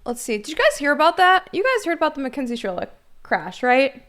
Let's see. Did you guys hear about that? You guys heard about the Mackenzie Shirilla crash, right?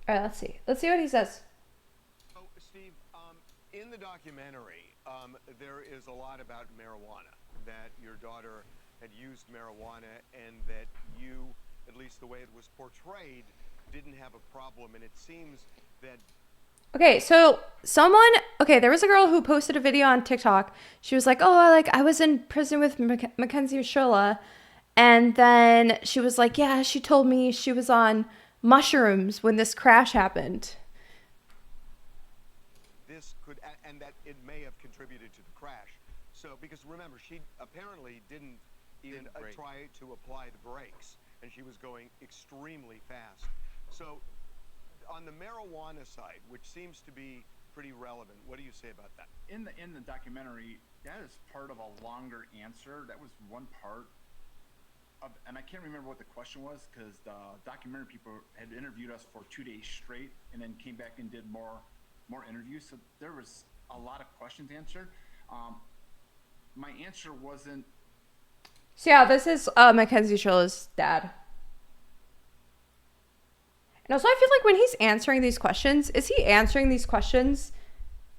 All right, let's see. Let's see what he says. So, Steve, in the documentary, there is a lot about marijuana, that your daughter had used marijuana and that you, at least the way it was portrayed, didn't have a problem. And it seems that Okay, so there was a girl who posted a video on TikTok. She was like, "Oh, I was in prison with Mackenzie Shirilla," and then she was like, "Yeah, she told me she was on mushrooms when this crash happened." this could, and that it may have contributed to the crash. So, because remember, she apparently didn't even try to apply the brakes, and she was going extremely fast. So, on the marijuana side, which seems to be pretty relevant, what do you say about that? In the documentary, that is part of a longer answer. That was one part of, and I can't remember what the question was because the documentary people had interviewed us for 2 days straight, and then came back and did more interviews. So there was a lot of questions answered. My answer wasn't. So yeah, this is Mackenzie Shrilla's dad. And also, I feel like when he's answering these questions, is he answering these questions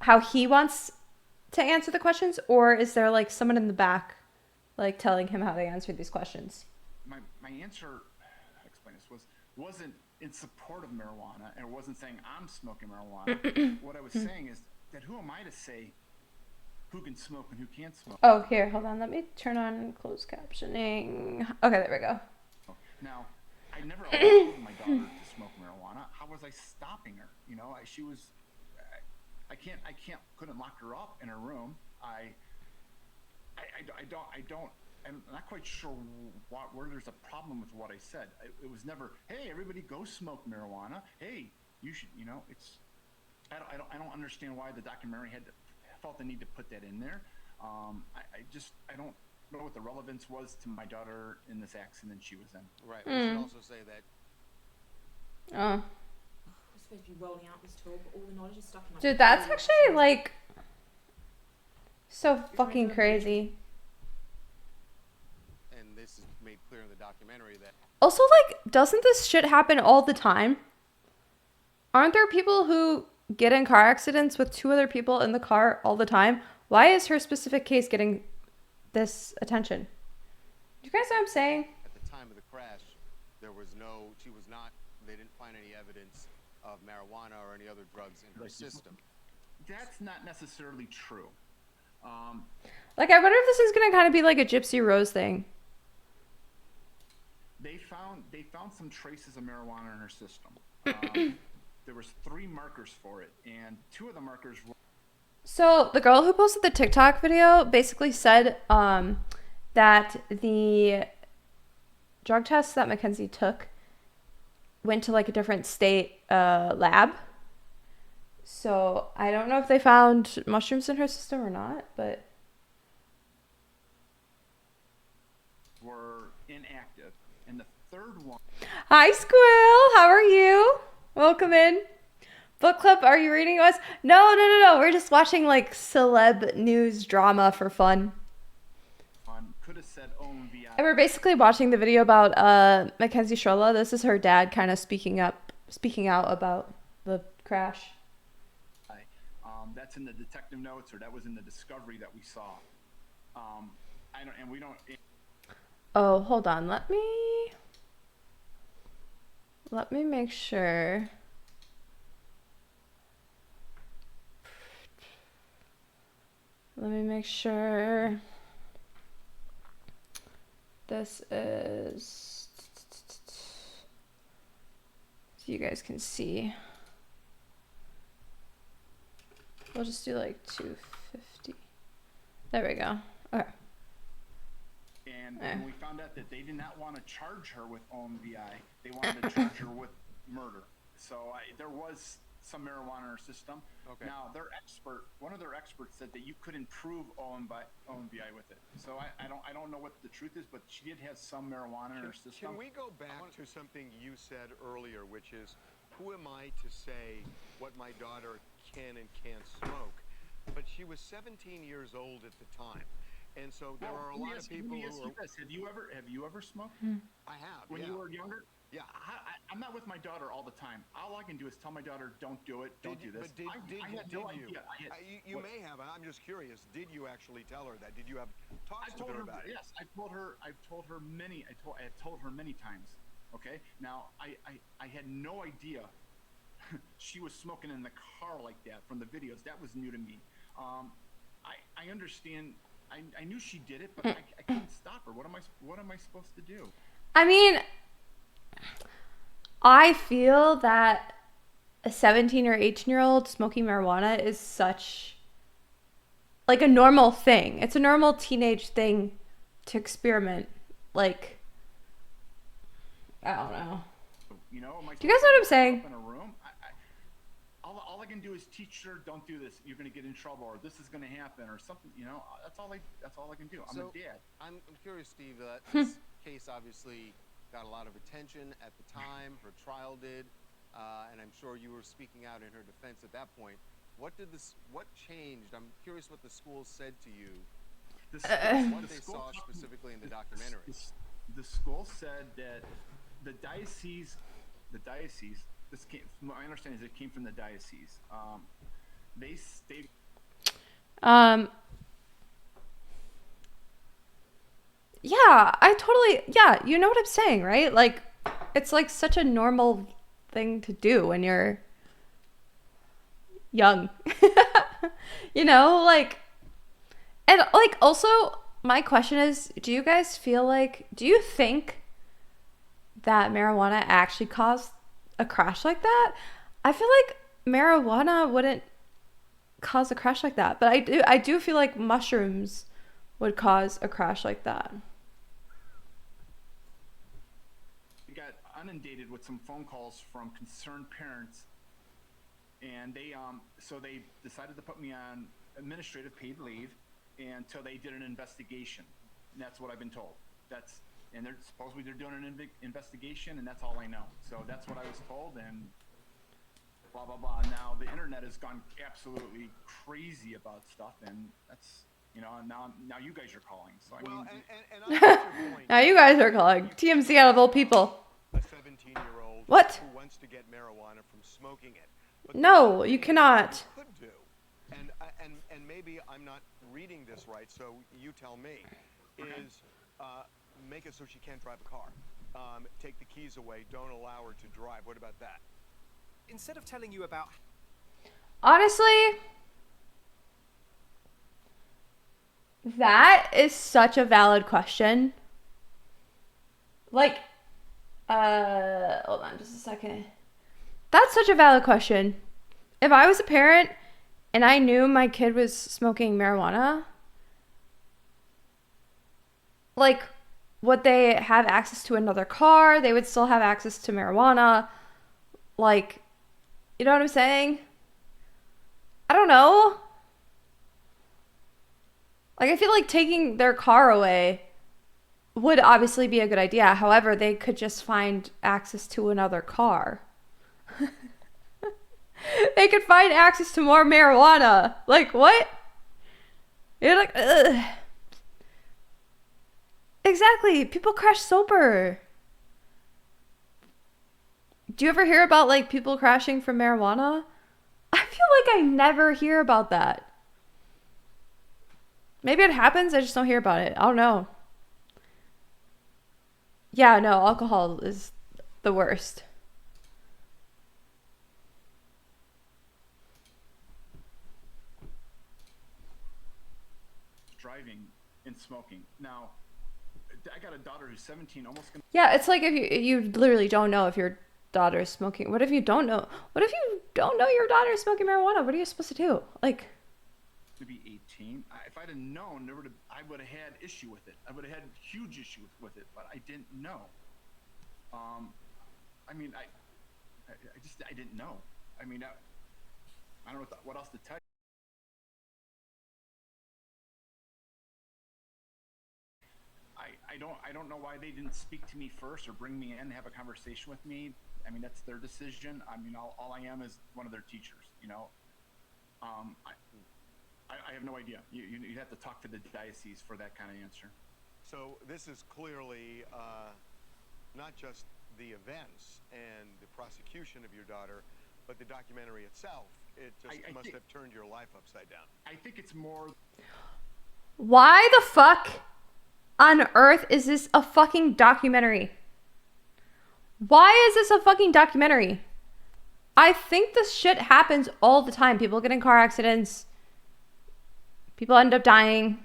how he wants to answer the questions, or is there like someone in the back, like telling him how to answer these questions? My answer, how to explain this, wasn't in support of marijuana, and it wasn't saying I'm smoking marijuana. What I was saying is that who am I to say who can smoke and who can't smoke? Oh, here, hold on. Let me turn on closed captioning. Okay, there we go. Now, I never allowed my daughter to smoke marijuana. How was I stopping her? You know, she was. Couldn't lock her up in her room. I'm not quite sure where there's a problem with what I said. It was never, hey, everybody go smoke marijuana. Hey, you should, you know, it's. I don't understand why the documentary felt the need to put that in there. I don't know what the relevance was to my daughter in this accident she was in. Right. We should also say that. Oh. We're supposed to be rolling out this tool, but all the knowledge is stuck in my Dude, that's actually like so fucking crazy. And this is made clear in the documentary that. Also, like, doesn't this shit happen all the time? Aren't there people who get in car accidents with two other people in the car all the time? Why is her specific case getting this attention? Do you guys know what I'm saying? At the time of the crash, they didn't find any evidence of marijuana or any other drugs in her system. That's not necessarily true. Like, I wonder if this is gonna kind of be like a Gypsy Rose thing. They found some traces of marijuana in her system. There was 3 markers for it, and 2 of the markers were. So the girl who posted the TikTok video basically said that the drug test that Mackenzie took went to like a different state lab. So I don't know if they found mushrooms in her system or not, but were inactive, and the 3rd one. Hi Squill, how are you? Welcome in. Book club, are you reading us? No. We're just watching like celeb news drama for fun. Could have said OMVI. And we're basically watching the video about Mackenzie Shirilla. This is her dad kind of speaking out about the crash. That's in the detective notes, or that was in the discovery that we saw. We don't. Oh, hold on. Let me make sure. Let me make sure. This is so you guys can see. We'll just do like 250. There we go. Okay. And we found out that they did not want to charge her with OMVI. They wanted to charge her with murder. So there was some marijuana in her system. Okay. Now, one of their experts said that you could improve OMBI with it. So I don't know what the truth is, but she did have some marijuana in her system. Can we go back to something you said earlier, which is, who am I to say what my daughter can and can't smoke? But she was 17 years old at the time. And so there are a lot of people who are... Have you ever smoked? I have, When you were younger? Yeah. I'm not with my daughter all the time. All I can do is tell my daughter, don't do it, don't do this. I had no idea. You may have. I'm just curious. Did you actually tell her that? Did you have talks with her about it? Yes, I've told her many times. Okay. Now I had no idea she was smoking in the car like that from the videos. That was new to me. I understand. I knew she did it, but I couldn't stop her. What am I supposed to do? I mean, I feel that a 17 or 18-year-old smoking marijuana is such like a normal thing. It's a normal teenage thing to experiment. Like, I don't know. You know, do you guys know what I'm saying? In a room, all I can do is teach her, don't do this. You're going to get in trouble, or this is going to happen, or something. You know, that's all I can do. I'm a dad. I'm curious, Steve. This case obviously got a lot of attention at the time. Her trial did, and I'm sure you were speaking out in her defense at that point. What changed? I'm curious what the school said to you. What they saw specifically in the documentary. The school said that the diocese. This came. My understanding is it came from the diocese. They stated. Yeah, yeah, you know what I'm saying, right? Like, it's like such a normal thing to do when you're young. You know, like, and like, also, my question is, do you think that marijuana actually caused a crash like that? I feel like marijuana wouldn't cause a crash like that, but I do feel like mushrooms would cause a crash like that. We got inundated with some phone calls from concerned parents, and they decided to put me on administrative paid leave until they did an investigation. And that's what I've been told. And they're supposedly doing an investigation, and that's all I know. So that's what I was told, and blah blah blah. Now the internet has gone absolutely crazy about stuff, and that's, you know, now you guys are calling. So I mean, and I get your point. Now you guys are calling. TMZ out of all people. A 17-year-old what? Who wants to get marijuana from smoking it. But no, you cannot. Could do, and maybe I'm not reading this right, so you tell me. Is make it so she can't drive a car. Take the keys away. Don't allow her to drive. What about that? Instead of telling you about... Honestly, that is such a valid question. Like, hold on just a second. That's such a valid question. If I was a parent and I knew my kid was smoking marijuana, like, would they have access to another car? They would still have access to marijuana. Like, you know what I'm saying? I don't know. Like, I feel like taking their car away would obviously be a good idea. However, they could just find access to another car. They could find access to more marijuana. Like, what? You're like, ugh. Exactly. People crash sober. Do you ever hear about, like, people crashing from marijuana? I feel like I never hear about that. Maybe it happens, I just don't hear about it. I don't know. Yeah, no, alcohol is the worst. Driving and smoking. Now, I got a daughter who's 17, almost gonna... Yeah, it's like if you literally don't know if your daughter is smoking. What if you don't know? What if you don't know your daughter is smoking marijuana? What are you supposed to do? Like, to be 18. If I'd have known, I would have had issue with it. I would have had huge issue with it, but I didn't know. I mean, I didn't know. I mean, I don't know what else to tell you. I don't know why they didn't speak to me first or bring me in and have a conversation with me. I mean, that's their decision. I mean, all I am is one of their teachers, you know. I have no idea. You have to talk to the diocese for that kind of answer. So this is clearly not just the events and the prosecution of your daughter, but the documentary itself. It just must have turned your life upside down. I think it's more... Why the fuck on earth is this a fucking documentary? Why is this a fucking documentary? I think this shit happens all the time. People get in car accidents. People end up dying.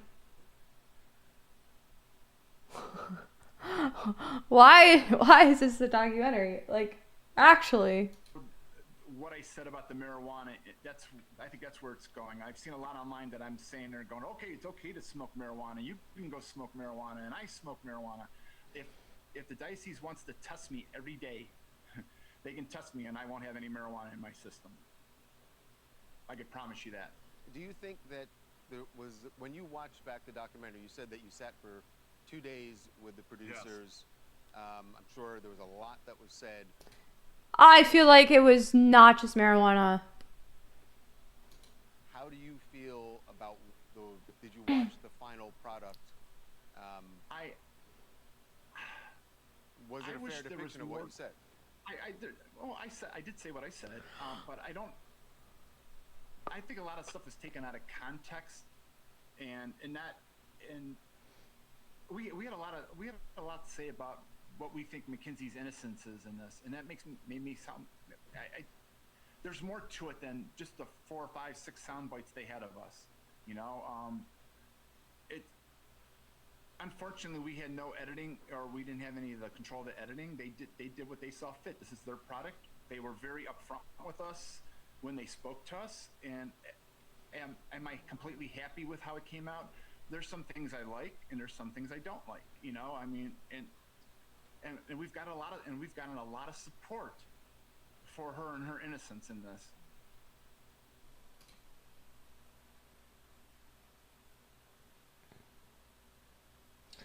Why is this a documentary? Like, actually. What I said about the marijuana, I think that's where it's going. I've seen a lot online that I'm saying they're going, okay, it's okay to smoke marijuana. You can go smoke marijuana, and I smoke marijuana. If the diocese wants to test me every day, they can test me, and I won't have any marijuana in my system. I can promise you that. Do you think that there was, when you watched back the documentary, you said that you sat for 2 days with the producers. Yes. I'm sure there was a lot that was said. I feel like it was not just marijuana. How do you feel about did you watch the final product? Was it a fair depiction of what you said? I did say what I said, but I think a lot of stuff is taken out of context, and we had a lot to say about what we think Mackenzie's innocence is in this, and that made me sound. There's more to it than just the 4, 5, 6 sound bites they had of us. You know, unfortunately, we had no editing, or we didn't have any of the control of the editing. They did what they saw fit. This is their product. They were very upfront with us when they spoke to us, and am I completely happy with how it came out? There's some things I like, and there's some things I don't like. You know, I mean, and we've gotten a lot of support for her and her innocence in this.